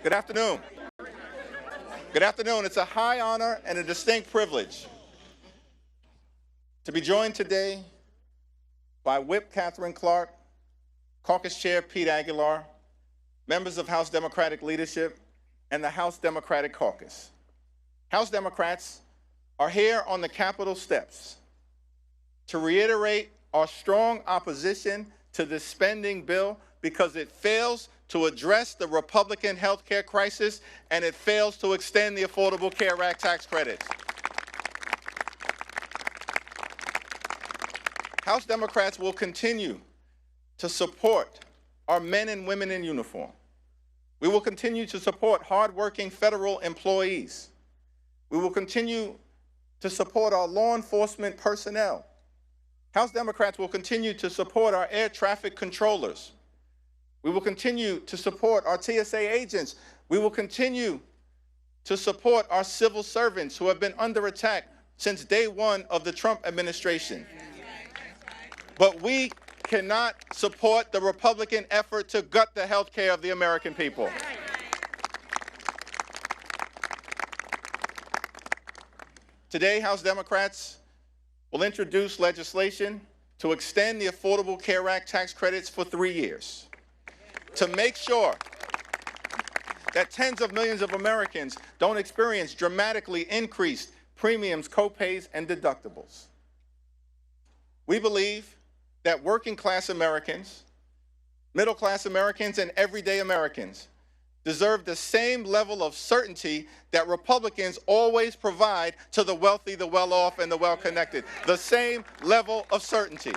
Good afternoon. Good afternoon. It's a high honor and a distinct privilege to be joined today by Whip Catherine Clark, Caucus Chair Pete Aguilar, members of House Democratic leadership, and the House Democratic Caucus. House Democrats are here on the Capitol steps to reiterate our strong opposition to this spending bill because it fails to address the Republican health care crisis and it fails to extend the Affordable Care Act tax credits. House Democrats will continue to support our men and women in uniform. We will continue to support hardworking federal employees. We will continue to support our law enforcement personnel. House Democrats will continue to support our air traffic controllers. We will continue to support our TSA agents. We will continue to support our civil servants who have been under attack since day one of the Trump administration. But we cannot support the Republican effort to gut the health care of the American people. Today, House Democrats will introduce legislation to extend the Affordable Care Act tax credits for 3 years, to make sure that tens of millions of Americans don't experience dramatically increased premiums, copays, and deductibles. We believe that working class Americans, middle class Americans, and everyday Americans deserve the same level of certainty that Republicans always provide to the wealthy, the well-off, and the well-connected. The same level of certainty.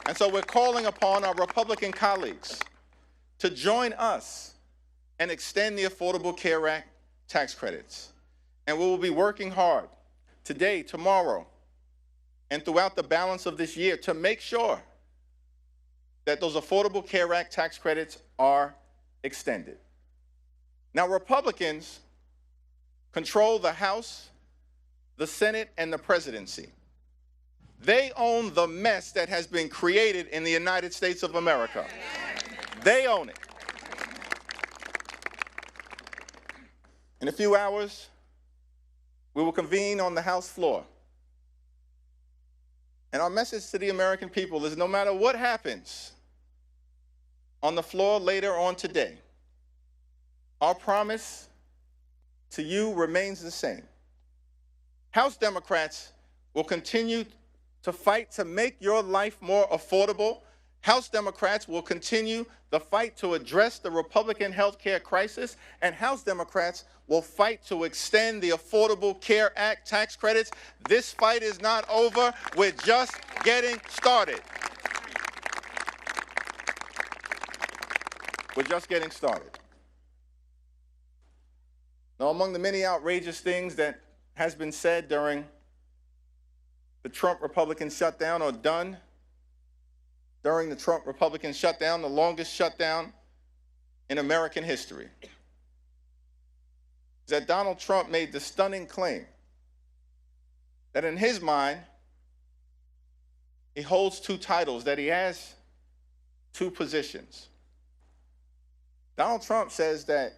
And so we're calling upon our Republican colleagues to join us and extend the Affordable Care Act tax credits. And we will be working hard today, tomorrow, and throughout the balance of this year to make sure that those Affordable Care Act tax credits are extended. Now, Republicans control the House, the Senate, and the presidency. They own the mess that has been created in the United States of America. They own it. In a few hours, we will convene on the House floor. And our message to the American people is no matter what happens on the floor later on today, our promise to you remains the same. House Democrats will continue to fight to make your life more affordable. House Democrats will continue the fight to address the Republican health care crisis, and House Democrats will fight to extend the Affordable Care Act tax credits. This fight is not over. We're just getting started. We're just getting started. Now, among the many outrageous things that has been said during the Trump Republican shutdown or done during the Trump Republican shutdown, the longest shutdown in American history, is that Donald Trump made the stunning claim that in his mind, he holds two titles, that he has two positions. Donald Trump says that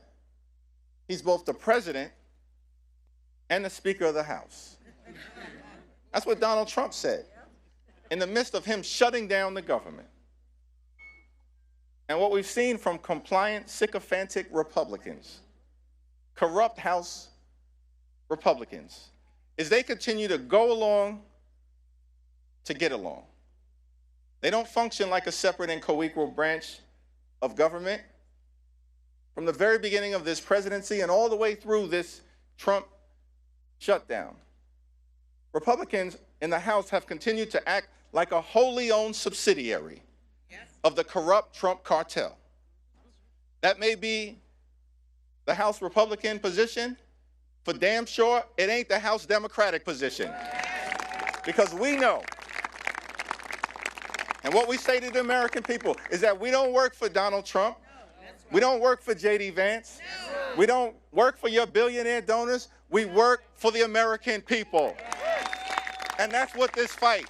he's both the president and the Speaker of the House. That's what Donald Trump said in the midst of him shutting down the government. And what we've seen from compliant, sycophantic Republicans, corrupt House Republicans, is they continue to go along to get along. They don't function like a separate and co-equal branch of government. From the very beginning of this presidency and all the way through this Trump shutdown, Republicans in the House have continued to act like a wholly owned subsidiary of the corrupt Trump cartel. That may be the House Republican position. For damn sure, it ain't the House Democratic position. Because we know, and what we say to the American people is that we don't work for Donald Trump. We don't work for J.D. Vance. We don't work for your billionaire donors. We work for the American people. And that's what this fight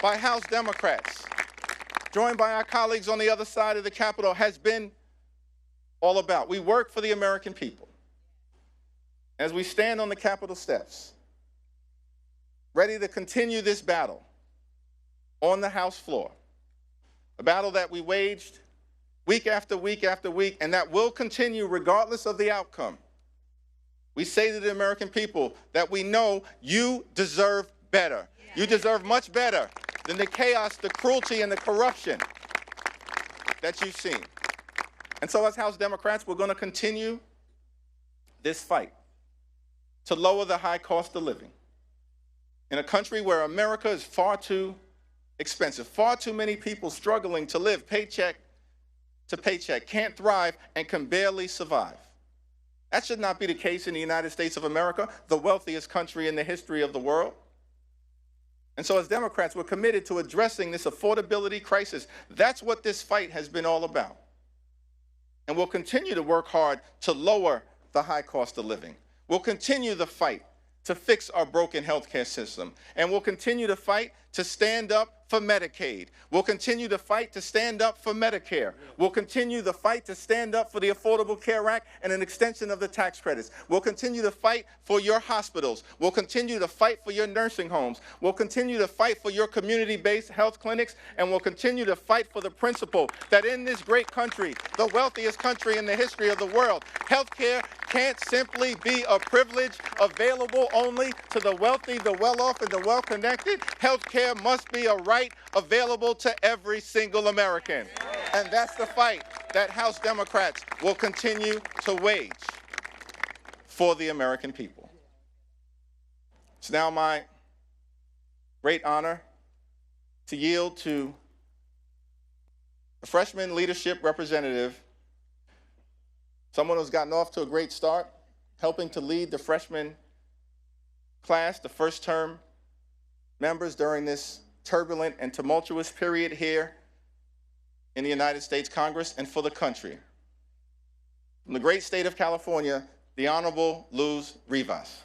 by House Democrats, joined by our colleagues on the other side of the Capitol, has been all about. We work for the American people. As we stand on the Capitol steps, ready to continue this battle on the House floor, a battle that we waged week after week after week, and that will continue regardless of the outcome. We say to the American people that we know you deserve better. You deserve much better than the chaos, the cruelty, and the corruption that you've seen. And so as House Democrats, we're going to continue this fight to lower the high cost of living in a country where America is far too expensive, far too many people struggling to live paycheck to paycheck, can't thrive, and can barely survive. That should not be the case in the United States of America, the wealthiest country in the history of the world. And so as Democrats, we're committed to addressing this affordability crisis. That's what this fight has been all about. And we'll continue to work hard to lower the high cost of living. We'll continue the fight to fix our broken healthcare system. And we'll continue to fight to stand up for Medicaid. We'll continue to fight to stand up for Medicare. We'll continue the fight to stand up for the Affordable Care Act and an extension of the tax credits. We'll continue to fight for your hospitals. We'll continue to fight for your nursing homes. We'll continue to fight for your community-based health clinics, and we'll continue to fight for the principle that in this great country, the wealthiest country in the history of the world, healthcare can't simply be a privilege available only to the wealthy, the well-off, and the well-connected. Healthcare must be a right available to every single American. And that's the fight that House Democrats will continue to wage for the American people. It's now my great honor to yield to a freshman leadership representative, someone who's gotten off to a great start, helping to lead the freshman class, the first term members during this turbulent and tumultuous period here in the United States Congress and for the country. From the great state of California, the Honorable Luz Rivas.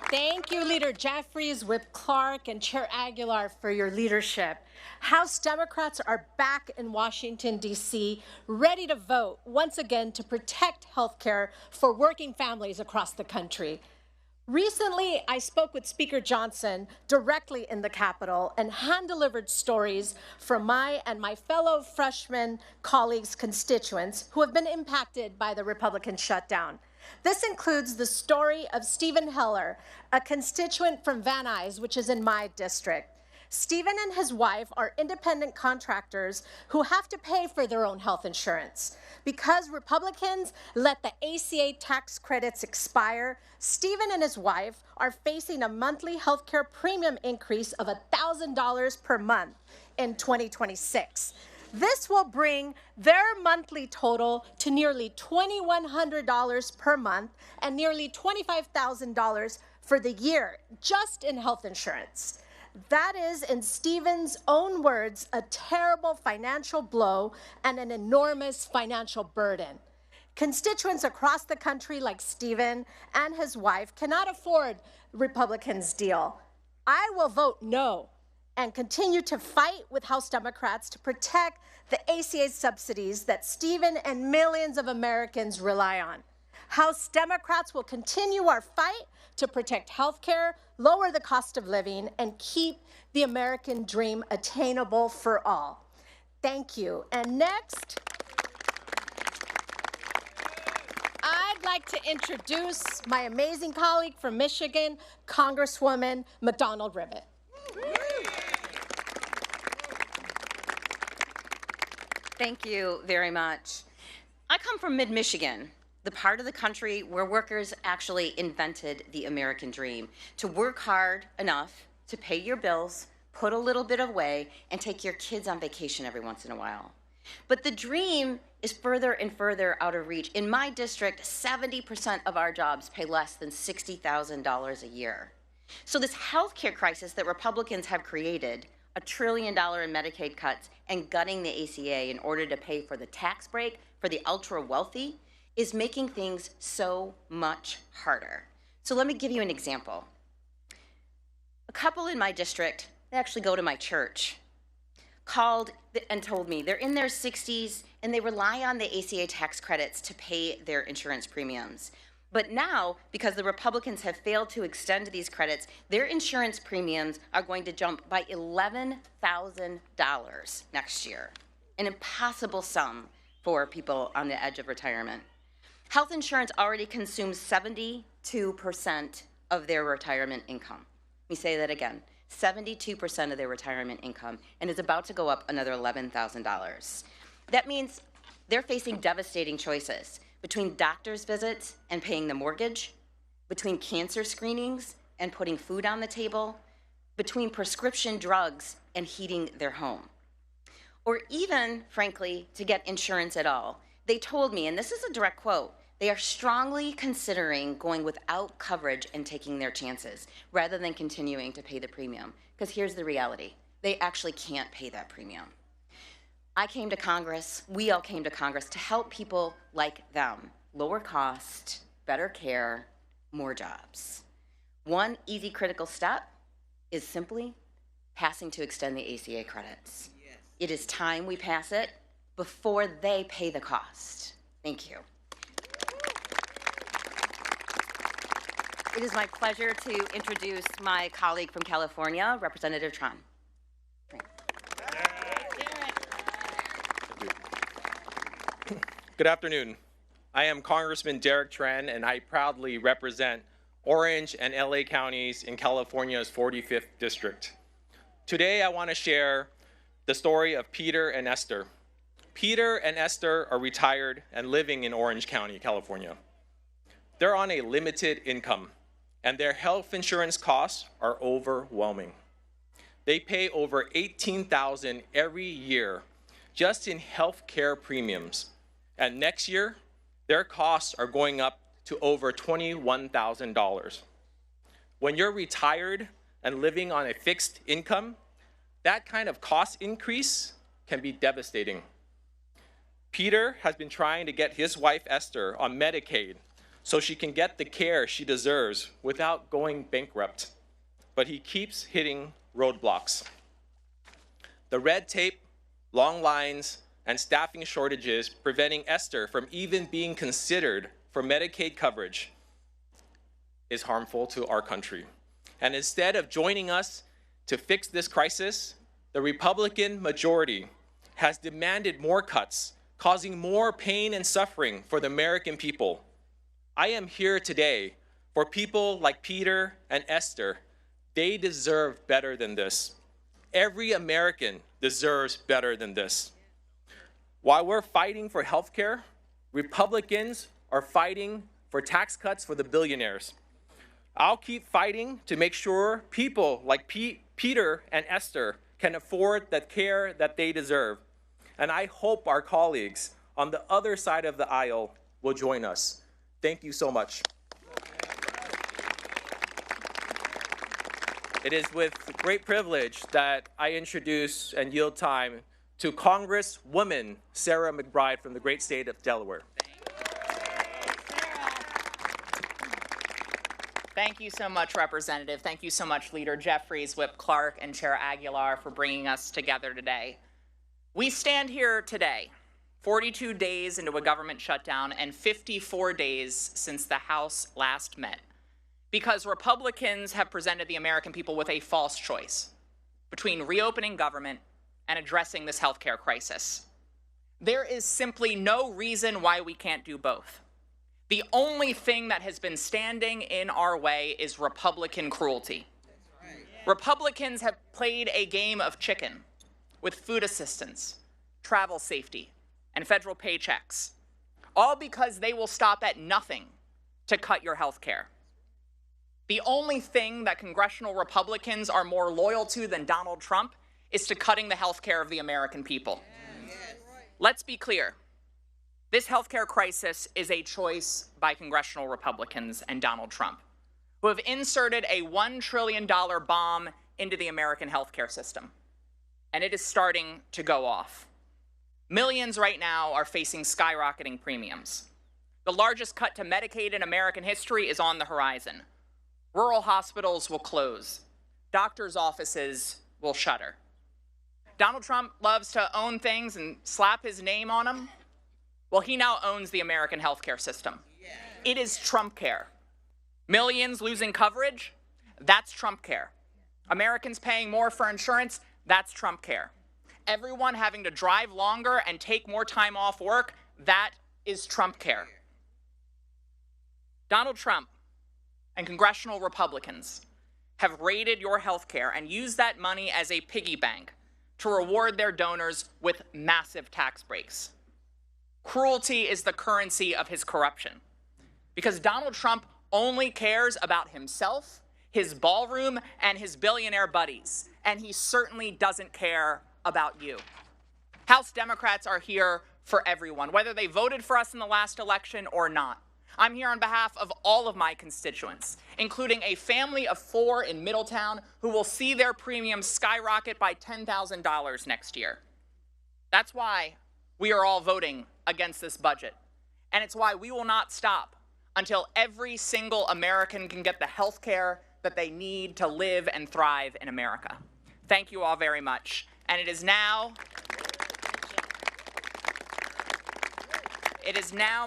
Thank you, Leader Jeffries, Whip Clark, and Chair Aguilar for your leadership. House Democrats are back in Washington, D.C., ready to vote once again to protect health care for working families across the country. Recently, I spoke with Speaker Johnson directly in the Capitol and hand-delivered stories from my and my fellow freshman colleagues' constituents who have been impacted by the Republican shutdown. This includes the story of Stephen Heller, a constituent from Van Nuys, which is in my district. Stephen and his wife are independent contractors who have to pay for their own health insurance. Because Republicans let the ACA tax credits expire, Stephen and his wife are facing a monthly health care premium increase of $1,000 per month in 2026. This will bring their monthly total to nearly $2,100 per month and nearly $25,000 for the year, just in health insurance. That is, in Stephen's own words, a terrible financial blow and an enormous financial burden. Constituents across the country like Stephen and his wife cannot afford Republicans' deal. I will vote no and continue to fight with House Democrats to protect the ACA subsidies that Stephen and millions of Americans rely on. House Democrats will continue our fight to protect health care, lower the cost of living, and keep the American dream attainable for all. Thank you. And next, I'd like to introduce my amazing colleague from Michigan, Congresswoman McDonald-Rivet. Thank you very much. I come from mid-Michigan, the part of the country where workers actually invented the American dream, to work hard enough to pay your bills, put a little bit away, and take your kids on vacation every once in a while. But the dream is further and further out of reach. In my district, 70% of our jobs pay less than $60,000 a year. So this healthcare crisis that Republicans have created, $1 trillion in Medicaid cuts, and gutting the ACA in order to pay for the tax break for the ultra-wealthy, is making things so much harder. So let me give you an example. A couple in my district, they actually go to my church. called and told me they're in their 60s and they rely on the ACA tax credits to pay their insurance premiums. But now, because the Republicans have failed to extend these credits, their insurance premiums are going to jump by $11,000 next year. An impossible sum for people on the edge of retirement. Health insurance already consumes 72% of their retirement income. Let me say that again. 72% of their retirement income, and is about to go up another $11,000. That means they're facing devastating choices between doctor's visits and paying the mortgage, between cancer screenings and putting food on the table, between prescription drugs and heating their home. Or even, frankly, to get insurance at all. They told me, and this is a direct quote, they are strongly considering going without coverage and taking their chances rather than continuing to pay the premium. Because here's the reality. They actually can't pay that premium. I came to Congress, we all came to Congress to help people like them. Lower cost, better care, more jobs. One easy critical step is simply passing to extend the ACA credits. Yes. It is time we pass it before they pay the cost. Thank you. It is my pleasure to introduce my colleague from California, Representative Tran. Good afternoon. I am Congressman Derek Tran, and I proudly represent Orange and LA counties in California's 45th district. Today, I want to share the story of Peter and Esther. Peter and Esther are retired and living in Orange County, California. They're on a limited income, and their health insurance costs are overwhelming. They pay over $18,000 every year just in health care premiums. And next year, their costs are going up to over $21,000. When you're retired and living on a fixed income, that kind of cost increase can be devastating. Peter has been trying to get his wife, Esther, on Medicaid so she can get the care she deserves without going bankrupt. But he keeps hitting roadblocks. The red tape, long lines, and staffing shortages preventing Esther from even being considered for Medicaid coverage is harmful to our country. And instead of joining us to fix this crisis, the Republican majority has demanded more cuts, causing more pain and suffering for the American people. I am here today for people like Peter and Esther. They deserve better than this. Every American deserves better than this. While we're fighting for health care, Republicans are fighting for tax cuts for the billionaires. I'll keep fighting to make sure people like Peter and Esther can afford the care that they deserve. And I hope our colleagues on the other side of the aisle will join us. Thank you so much. It is with great privilege that I introduce and yield time to Congresswoman Sarah McBride from the great state of Delaware. Thank you so much, Representative. Thank you so much, Leader Jeffries, Whip Clark, and Chair Aguilar for bringing us together today. We stand here today, 42 days into a government shutdown and 54 days since the House last met, because Republicans have presented the American people with a false choice between reopening government and addressing this healthcare crisis. There is simply no reason why we can't do both. The only thing that has been standing in our way is Republican cruelty. Republicans have played a game of chicken with food assistance, travel safety, and federal paychecks, all because they will stop at nothing to cut your health care. The only thing that congressional Republicans are more loyal to than Donald Trump is to cutting the health care of the American people. Yes. Let's be clear. This health care crisis is a choice by congressional Republicans and Donald Trump, who have inserted a $1 trillion bomb into the American health care system. And it is starting to go off. Millions right now are facing skyrocketing premiums. The largest cut to Medicaid in American history is on the horizon. Rural hospitals will close. Doctors' offices will shutter. Donald Trump loves to own things and slap his name on them. Well, he now owns the American healthcare system. It is Trump care. Millions losing coverage, that's Trump care. Americans paying more for insurance, that's Trump care. Everyone having to drive longer and take more time off work, that is Trump care. Donald Trump and congressional Republicans have raided your health care and used that money as a piggy bank to reward their donors with massive tax breaks. Cruelty is the currency of his corruption, because Donald Trump only cares about himself, his ballroom, and his billionaire buddies, and he certainly doesn't care about you. House Democrats are here for everyone, whether they voted for us in the last election or not. I'm here on behalf of all of my constituents, including a family of 4 in Middletown who will see their premiums skyrocket by $10,000 next year. That's why we are all voting against this budget, and it's why we will not stop until every single American can get the health care that they need to live and thrive in America. Thank you all very much. And it is now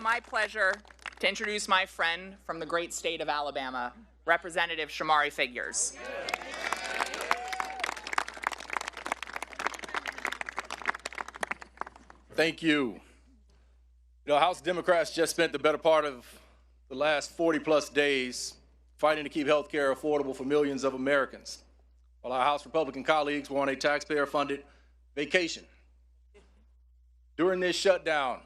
my pleasure to introduce my friend from the great state of Alabama, Representative Shamari Figures. Thank you. House Democrats just spent the better part of the last 40-plus days fighting to keep health care affordable for millions of Americans, while our House Republican colleagues were on a taxpayer-funded vacation. During this shutdown,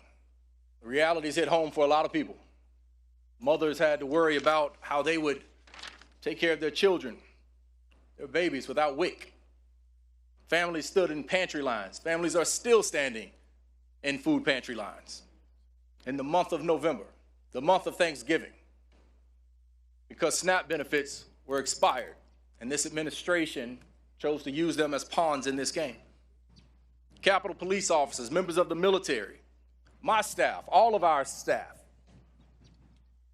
the realities hit home for a lot of people. Mothers had to worry about how they would take care of their children, their babies, without WIC. Families stood in pantry lines. Families are still standing in food pantry lines in the month of November, the month of Thanksgiving, because SNAP benefits were expired, and this administration chose to use them as pawns in this game. Capitol Police officers, members of the military, my staff, all of our staff,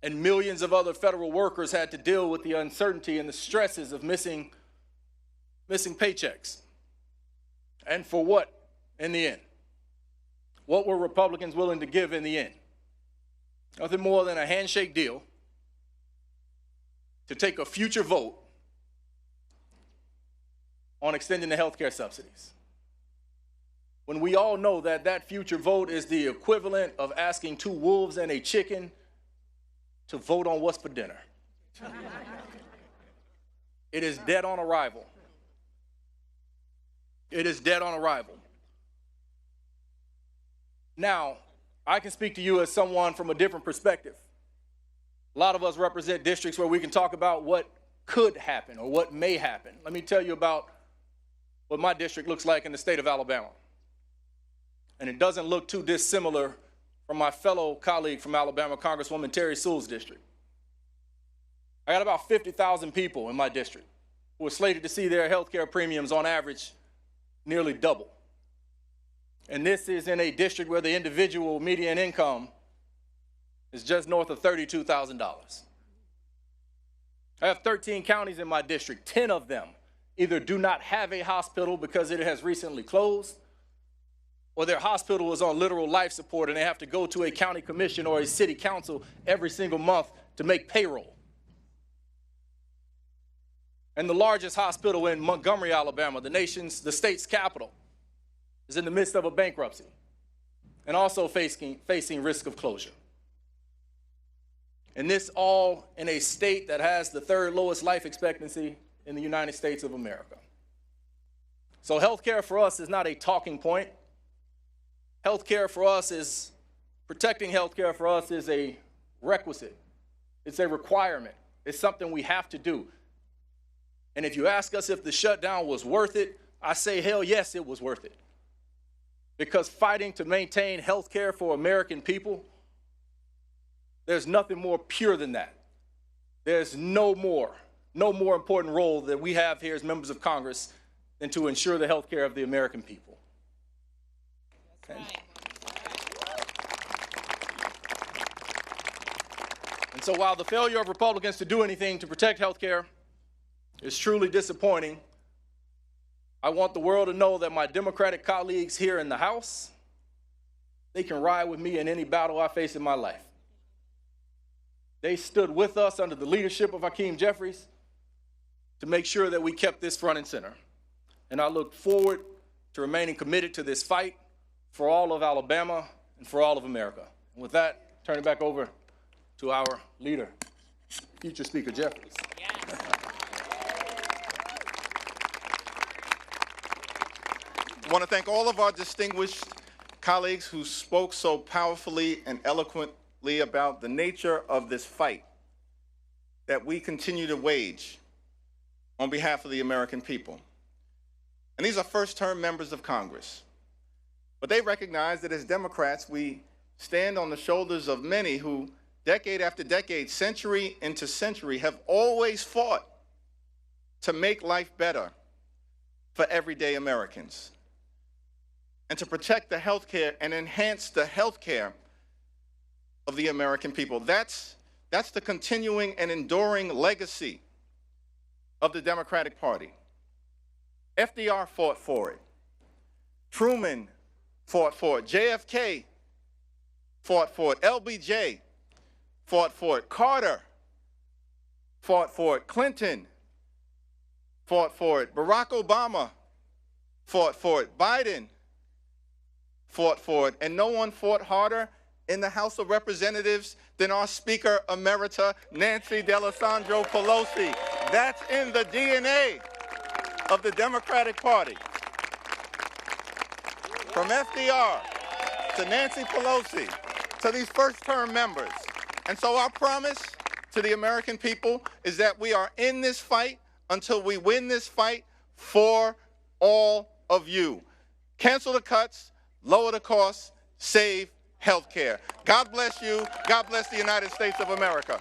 and millions of other federal workers had to deal with the uncertainty and the stresses of missing paychecks. And for what in the end? What were Republicans willing to give in the end? Nothing more than a handshake deal to take a future vote on extending the health care subsidies, when we all know that that future vote is the equivalent of asking 2 wolves and a chicken to vote on what's for dinner. It is dead on arrival. It is dead on arrival. Now, I can speak to you as someone from a different perspective. A lot of us represent districts where we can talk about what could happen or what may happen. Let me tell you about what my district looks like in the state of Alabama. And it doesn't look too dissimilar from my fellow colleague from Alabama, Congresswoman Terry Sewell's district. I got about 50,000 people in my district who are slated to see their health care premiums on average nearly double. And this is in a district where the individual median income is just north of $32,000. I have 13 counties in my district. 10 of them either do not have a hospital because it has recently closed, or their hospital is on literal life support and they have to go to a county commission or a city council every single month to make payroll. And the largest hospital in Montgomery, Alabama, the state's capital, is in the midst of a bankruptcy and also facing risk of closure. And this all in a state that has the 3rd lowest life expectancy in the United States of America. So healthcare for us is not a talking point. Healthcare for us is, protecting healthcare for us is a requisite. It's a requirement. It's something we have to do. And if you ask us if the shutdown was worth it, I say, hell yes, it was worth it. Because fighting to maintain health care for American people, there's nothing more pure than that. There's no more important role that we have here as members of Congress than to ensure the health care of the American people. That's right. And so while the failure of Republicans to do anything to protect health care is truly disappointing, I want the world to know that my Democratic colleagues here in the House, they can ride with me in any battle I face in my life. They stood with us under the leadership of Hakeem Jeffries to make sure that we kept this front and center. And I look forward to remaining committed to this fight for all of Alabama and for all of America. And with that, turn it back over to our leader, future Speaker Jeffries. Yes. I want to thank all of our distinguished colleagues who spoke so powerfully and eloquently about the nature of this fight that we continue to wage on behalf of the American people. And these are first-term members of Congress. But they recognize that as Democrats, we stand on the shoulders of many who, decade after decade, century into century, have always fought to make life better for everyday Americans and to protect the health care and enhance the health care of the American people. That's the continuing and enduring legacy of the Democratic Party. FDR fought for it. Truman fought for it. JFK fought for it. LBJ fought for it. Carter fought for it. Clinton fought for it. Barack Obama fought for it. Biden fought for it. And no one fought harder in the House of Representatives than our Speaker Emerita, Nancy D'Alessandro Pelosi. That's in the DNA of the Democratic Party. From FDR to Nancy Pelosi to these first-term members. And so our promise to the American people is that we are in this fight until we win this fight for all of you. Cancel the cuts, lower the costs, save health care. God bless you. God bless the United States of America.